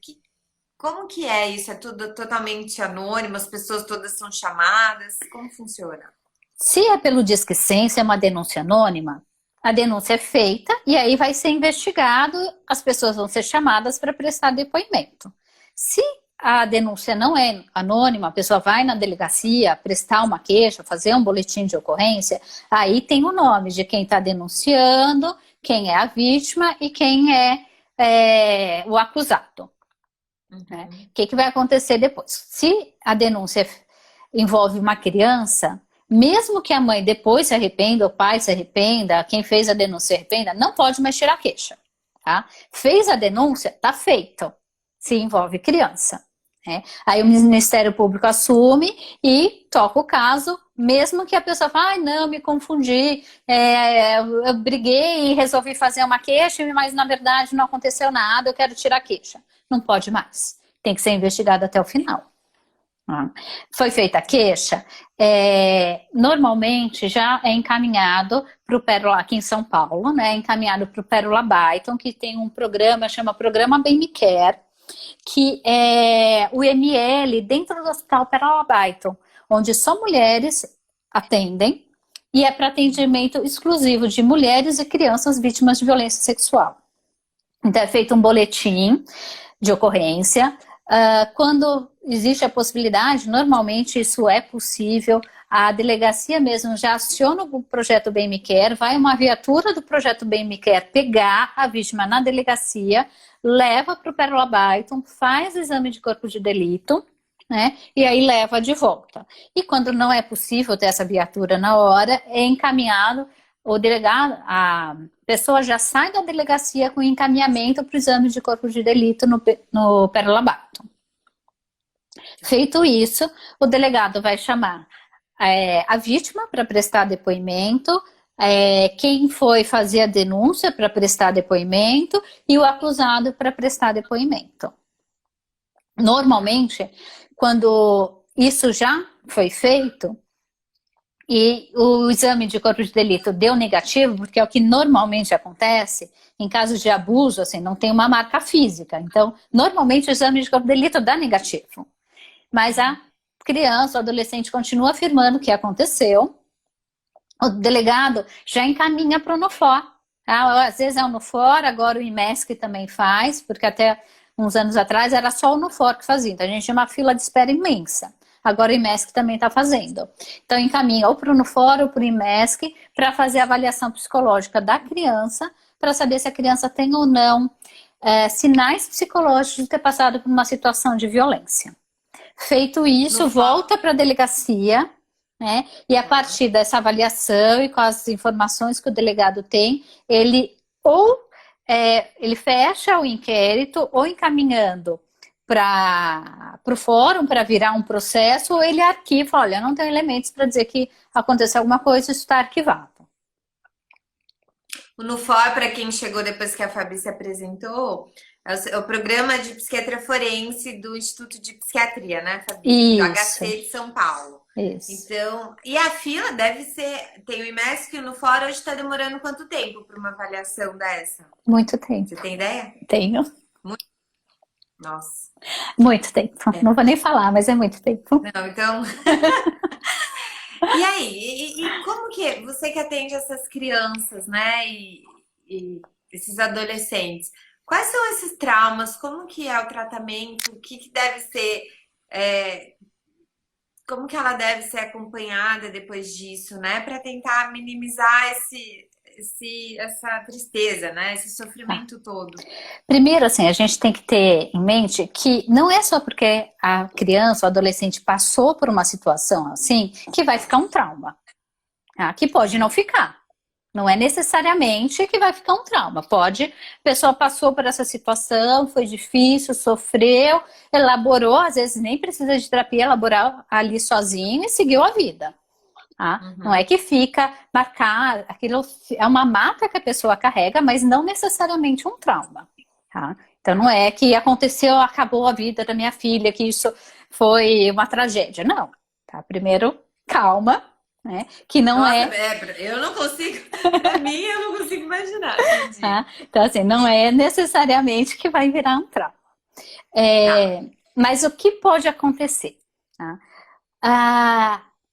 Como que é isso? É tudo totalmente anônimo? As pessoas todas são chamadas? Como funciona? Se é pelo Disque 100, se é uma denúncia anônima, a denúncia é feita e aí vai ser investigado, as pessoas vão ser chamadas para prestar depoimento. Se a denúncia não é anônima, a pessoa vai na delegacia prestar uma queixa, fazer um boletim de ocorrência, aí tem o nome de quem está denunciando, quem é a vítima e quem é o acusado. Né? Uhum. O que vai acontecer depois? Se a denúncia envolve uma criança, mesmo que a mãe depois se arrependa, o pai se arrependa, quem fez a denúncia se arrependa, não pode mais tirar queixa. Tá? Fez a denúncia, tá feito. Se envolve criança. Né? Aí o Ministério Público assume e toca o caso, mesmo que a pessoa fale, não, me confundi, eu briguei e resolvi fazer uma queixa, mas na verdade não aconteceu nada, eu quero tirar a queixa. Não pode mais. Tem que ser investigado até o final. Foi feita a queixa, normalmente já é encaminhado para o Pérola, aqui em São Paulo, né? É encaminhado para o Pérola Byton, que tem um programa, chama Programa Bem Me Quer, que é o IML dentro do Hospital Pérola Byton, onde só mulheres atendem, e é para atendimento exclusivo de mulheres e crianças vítimas de violência sexual. Então é feito um boletim de ocorrência. Quando existe a possibilidade, normalmente isso é possível, a delegacia mesmo já aciona o projeto Bem Me Quer, vai uma viatura do projeto Bem Me Quer pegar a vítima na delegacia, leva para o Pérola Byton, faz o exame de corpo de delito, né, e aí leva de volta. E quando não é possível ter essa viatura na hora, é encaminhado, o delegado, a pessoa já sai da delegacia com encaminhamento para o exame de corpo de delito no Pérola Byton. Feito isso, o delegado vai chamar a vítima para prestar depoimento, quem foi fazer a denúncia para prestar depoimento e o acusado para prestar depoimento. Normalmente, quando isso já foi feito, e o exame de corpo de delito deu negativo, porque é o que normalmente acontece, em casos de abuso, assim, não tem uma marca física. Então, normalmente o exame de corpo de delito dá negativo. Mas a criança, o adolescente continua afirmando o que aconteceu, o delegado já encaminha para o NUFOR. Às vezes é o NUFOR, agora o IMESC também faz, porque até uns anos atrás era só o NUFOR que fazia. Então a gente tinha uma fila de espera imensa. Agora o IMESC também está fazendo. Então encaminha ou para o NUFOR ou para o IMESC para fazer a avaliação psicológica da criança, para saber se a criança tem ou não sinais psicológicos de ter passado por uma situação de violência. Feito isso, volta para a delegacia, né? E a partir dessa avaliação e com as informações que o delegado tem, ele fecha o inquérito ou encaminhando para o fórum para virar um processo, ou ele arquiva, olha, não tem elementos para dizer que aconteceu alguma coisa, isso está arquivado. O NUFOR, para quem chegou depois que a Fabi se apresentou, é o programa de psiquiatria forense do Instituto de Psiquiatria, né, Fabi? Isso. Do HC de São Paulo. Isso. Então, e a fila deve ser, tem o IMESC e o NUFOR, hoje está demorando quanto tempo para uma avaliação dessa? Muito tempo. Você tem ideia? Tenho. Muito. Nossa. Muito tempo. Não vou nem falar, mas é muito tempo. Não, então... E aí, e como que você que atende essas crianças, né, e esses adolescentes, quais são esses traumas? Como que é o tratamento? O que deve ser, como que ela deve ser acompanhada depois disso, né, para tentar minimizar essa tristeza, né, esse sofrimento todo? Primeiro, assim, a gente tem que ter em mente que não é só porque a criança, o adolescente passou por uma situação assim, que vai ficar um trauma. Que pode não ficar. Não é necessariamente que vai ficar um trauma. Pode, a pessoa passou por essa situação, foi difícil, sofreu, elaborou, às vezes nem precisa de terapia, elaborar ali sozinho e seguiu a vida. Não é que fica marcado, aquilo é uma marca que a pessoa carrega, mas não necessariamente um trauma. Então não é que aconteceu, acabou a vida da minha filha, que isso foi uma tragédia. Não. Primeiro, calma, né? Que não eu não consigo, pra mim eu não consigo imaginar. Então assim, não é necessariamente que vai virar um trauma. Mas o que pode acontecer?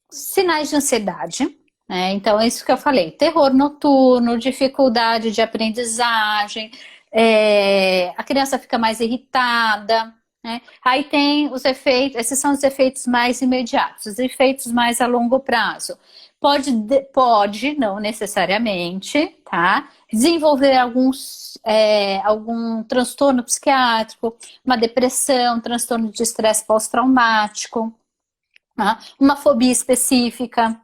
Sinais de ansiedade, né? Então é isso que eu falei, terror noturno, dificuldade de aprendizagem, a criança fica mais irritada, né? Aí tem os efeitos, esses são os efeitos mais imediatos, os efeitos mais a longo prazo. Pode não necessariamente, desenvolver algum transtorno psiquiátrico, uma depressão, um transtorno de estresse pós-traumático, uma fobia específica,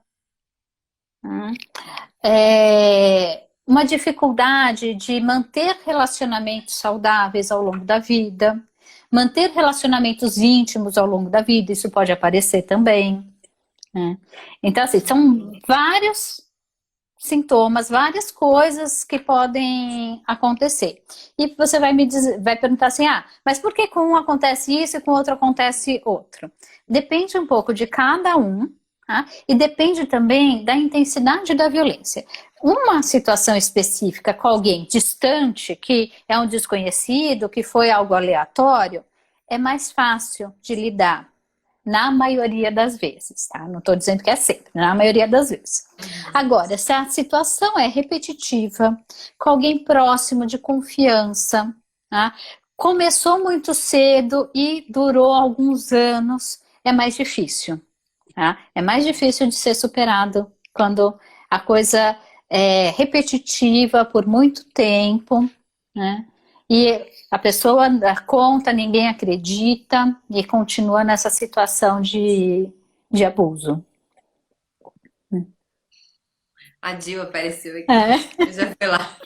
uma dificuldade de manter relacionamentos saudáveis ao longo da vida, manter relacionamentos íntimos ao longo da vida, isso pode aparecer também. Então, assim, são vários sintomas, várias coisas que podem acontecer. E você vai me dizer, vai perguntar assim, mas por que com um acontece isso e com o outro acontece outro? Depende um pouco de cada um, tá? E depende também da intensidade da violência. Uma situação específica com alguém distante, que é um desconhecido, que foi algo aleatório, é mais fácil de lidar. Na maioria das vezes, tá? Não estou dizendo que é sempre, na maioria das vezes. Agora, se a situação é repetitiva, com alguém próximo de confiança, tá? Começou muito cedo e durou alguns anos, é mais difícil, tá? É mais difícil de ser superado quando a coisa é repetitiva por muito tempo, né? E a pessoa dá conta, ninguém acredita e continua nessa situação de abuso. A Dil apareceu aqui. É, Eu já fui lá.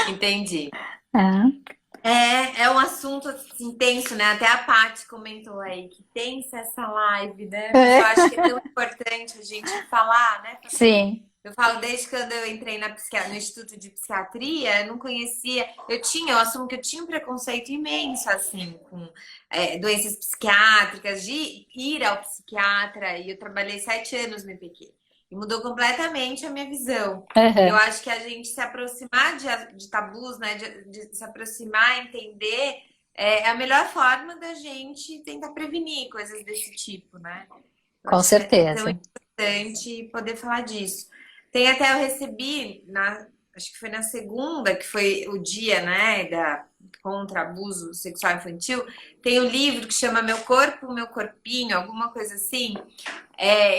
Entendi. é, É um assunto assim, tenso, né? Até a Paty comentou aí que tensa essa live, né? Mas eu acho que é tão importante a gente falar, né, Fabi? sim, Eu falo desde quando eu entrei no Instituto de Psiquiatria, eu não conhecia, eu assumo que eu tinha um preconceito imenso, assim, com doenças psiquiátricas, de ir ao psiquiatra, e eu trabalhei 7 anos no IPQ. E mudou completamente a minha visão. Eu uhum, acho que a gente se aproximar de tabus, né, de se aproximar, entender, é a melhor forma da gente tentar prevenir coisas desse tipo, né? Eu com acho que é tão certeza. importante poder falar disso. Tem até, eu recebi, acho que foi na segunda, que foi o dia, né, contra abuso sexual infantil, tem um livro que chama Meu Corpo, Meu Corpinho, alguma coisa assim.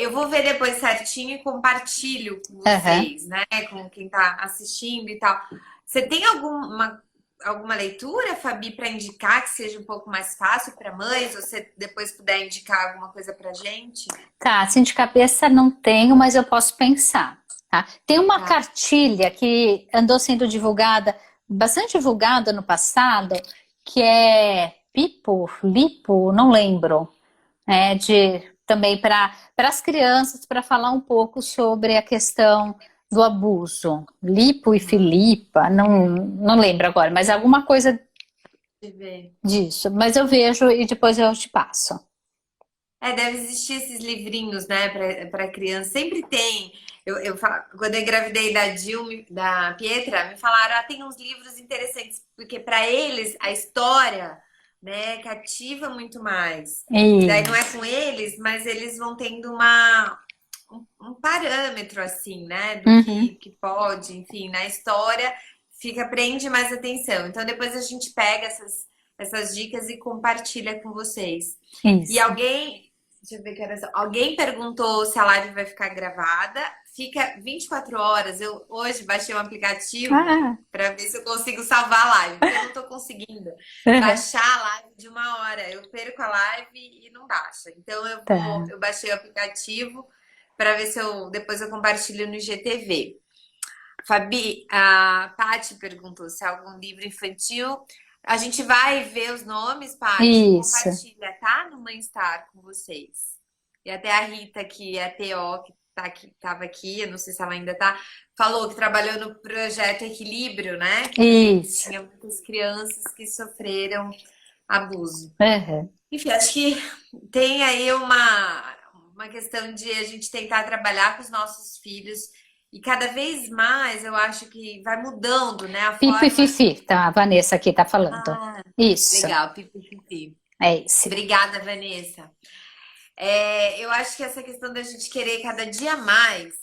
Eu vou ver depois certinho e compartilho com Uhum. vocês, né, com quem está assistindo e tal. Você tem alguma leitura, Fabi, para indicar que seja um pouco mais fácil para mães? Ou você depois puder indicar alguma coisa para gente? Tá, assim de cabeça não tenho, mas eu posso pensar, tá? Tem uma Tá. cartilha que andou sendo divulgada, bastante divulgada no passado, que é Lipo, não lembro, de também para as crianças, para falar um pouco sobre a questão do abuso. Lipo e Uhum. Filipa, não lembro agora, mas alguma coisa Deixa eu ver. disso. Mas eu vejo e depois eu te passo. Deve existir esses livrinhos, né, para criança. Sempre tem. Quando eu engravidei da da Pietra, me falaram, tem uns livros interessantes, porque para eles a história, né, cativa muito mais. E daí não é Isso. com eles, mas eles vão tendo um parâmetro, assim, né, do Uhum, que pode, enfim, na história prende mais atenção. Então depois a gente pega essas dicas e compartilha com vocês. E isso. deixa eu ver que era só. Alguém perguntou se a live vai ficar gravada. Fica 24 horas. Eu hoje baixei um aplicativo Ah, para ver se eu consigo salvar a live, porque eu não estou conseguindo uhum, baixar a live de 1 hora. Eu perco a live e não baixa. Então tá. eu baixei o aplicativo para ver se depois eu compartilho no IGTV. Fabi, a Paty perguntou se é algum livro infantil. A gente vai ver os nomes, Paty, e Isso. compartilha, tá? No Mandstar com vocês. E até a Rita, que é a TO, que estava aqui, eu não sei se ela ainda tá, falou que trabalhou no projeto Equilíbrio, né? Que também Isso. tinha muitas crianças que sofreram abuso. Uhum. Enfim, acho que tem aí uma questão de a gente tentar trabalhar com os nossos filhos e cada vez mais eu acho que vai mudando, né? A Pipo e forma. Fifi, tá? A Vanessa aqui tá falando. Ah, Isso, legal, Pipi. é esse. Obrigada, Vanessa. Eu acho que essa questão da gente querer cada dia mais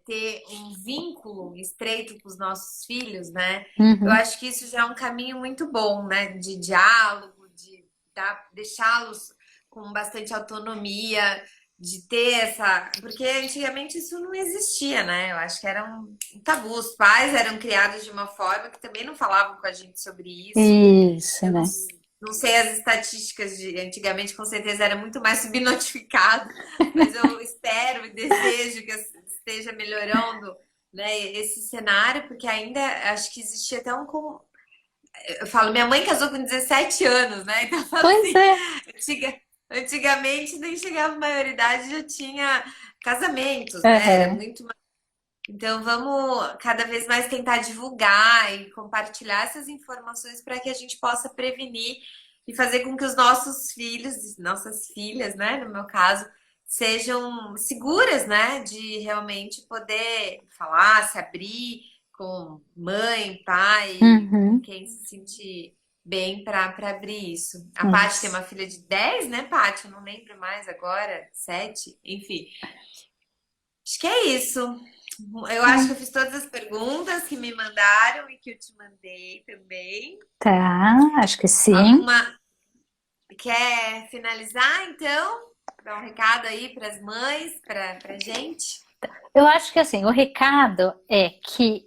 ter um vínculo estreito com os nossos filhos, né? Eu Uhum. acho que isso já é um caminho muito bom, né? De diálogo, de deixá-los com bastante autonomia, de ter essa. Porque antigamente isso não existia, né? Eu acho que era um tabu. Os pais eram criados de uma forma que também não falavam com a gente sobre isso. Isso, Eu né? não sei as estatísticas de antigamente, com certeza era muito mais subnotificado, mas eu espero e desejo que esteja melhorando, né, esse cenário, porque ainda acho que existia até eu falo, minha mãe casou com 17 anos, né? Então eu falo Pois assim, é. antigamente nem chegava a maioridade, já tinha casamentos, né? Era Uhum. muito mais. Então, vamos cada vez mais tentar divulgar e compartilhar essas informações para que a gente possa prevenir e fazer com que os nossos filhos, nossas filhas, né, no meu caso, sejam seguras, né, de realmente poder falar, se abrir com mãe, pai, com Uhum, quem se sentir bem para abrir isso. A Paty tem isso. uma filha de 10, né, Paty? Eu não lembro mais agora, 7, enfim. Acho que é isso. Eu acho que eu fiz todas as perguntas que me mandaram e que eu te mandei também. Tá, acho que sim. Alguma quer finalizar, então? Dar um recado aí para as mães, para gente? Eu acho que assim, o recado é que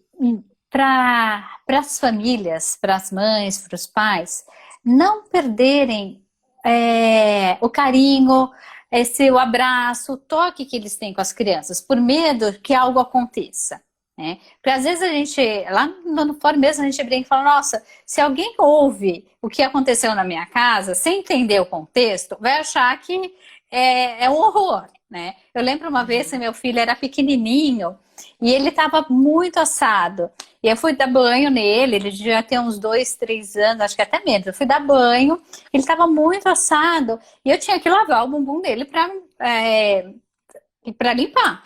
para as famílias, para as mães, para os pais, não perderem o carinho, o abraço, o toque que eles têm com as crianças, por medo que algo aconteça. Né? Porque às vezes a gente, lá no fórum mesmo, a gente brinca e fala, nossa, se alguém ouve o que aconteceu na minha casa, sem entender o contexto, vai achar que é um horror. Né? Eu lembro uma vez que Uhum. meu filho era pequenininho e ele estava muito assado. E eu fui dar banho nele, ele já tem uns 2, 3 anos, acho que até menos. Eu fui dar banho, ele estava muito assado e eu tinha que lavar o bumbum dele para limpar.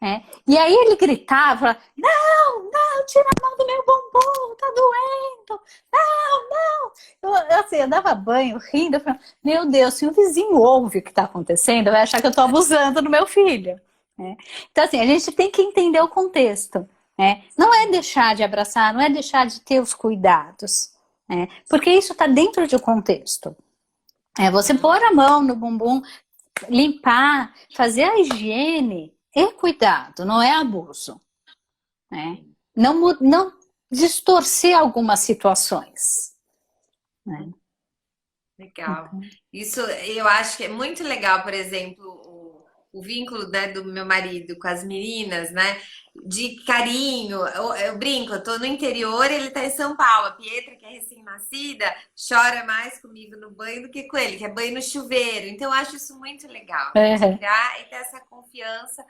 Né? E aí ele gritava, não, não, tira a mão do meu bumbum, tá doendo, não, não. Assim, eu dava banho rindo, eu falava, meu Deus, se o vizinho ouve o que está acontecendo, vai achar que eu estou abusando do meu filho. Né? Então assim, a gente tem que entender o contexto. Né? Não é deixar de abraçar, não é deixar de ter os cuidados. Né? Porque isso está dentro de um contexto. É você Uhum. pôr a mão no bumbum, limpar, fazer a higiene é cuidado, não é abuso. Né? Não distorcer algumas situações. Né? Legal. Isso eu acho que é muito legal, por exemplo, o vínculo, né, do meu marido com as meninas, né? De carinho. Eu brinco, eu tô no interior, ele tá em São Paulo. A Pietra, que é recém-nascida, chora mais comigo no banho do que com ele, que é banho no chuveiro. Então, eu acho isso muito legal, né? De É, criar e ter essa confiança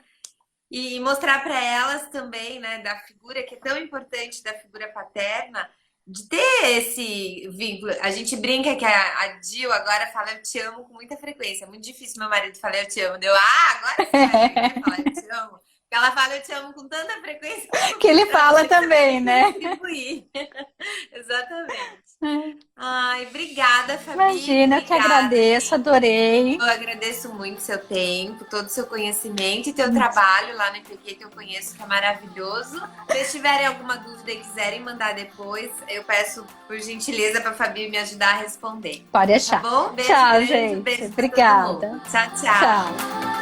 e mostrar para elas também, né, da figura que é tão importante, da figura paterna, de ter esse vínculo. A gente brinca que a Gil agora fala eu te amo com muita frequência. É muito difícil meu marido falar eu te amo. Deu, agora você vai aprender a falar eu te amo. Porque ela fala eu te amo com tanta frequência que ele para fala você também, também né? retribuir. Exatamente. Ai, obrigada, Fabi. Imagina, eu que Obrigada, agradeço, gente. adorei. Eu agradeço muito seu tempo, todo o seu conhecimento e teu trabalho lá no IPQ que eu conheço, que é maravilhoso. Se vocês tiverem alguma dúvida e quiserem mandar depois, eu peço por gentileza para a Fabi me ajudar a responder. Pode Tá deixar. bom? Beijo Tchau, grande, um gente. beijo para todo mundo. Obrigada. Tchau, tchau. Tchau.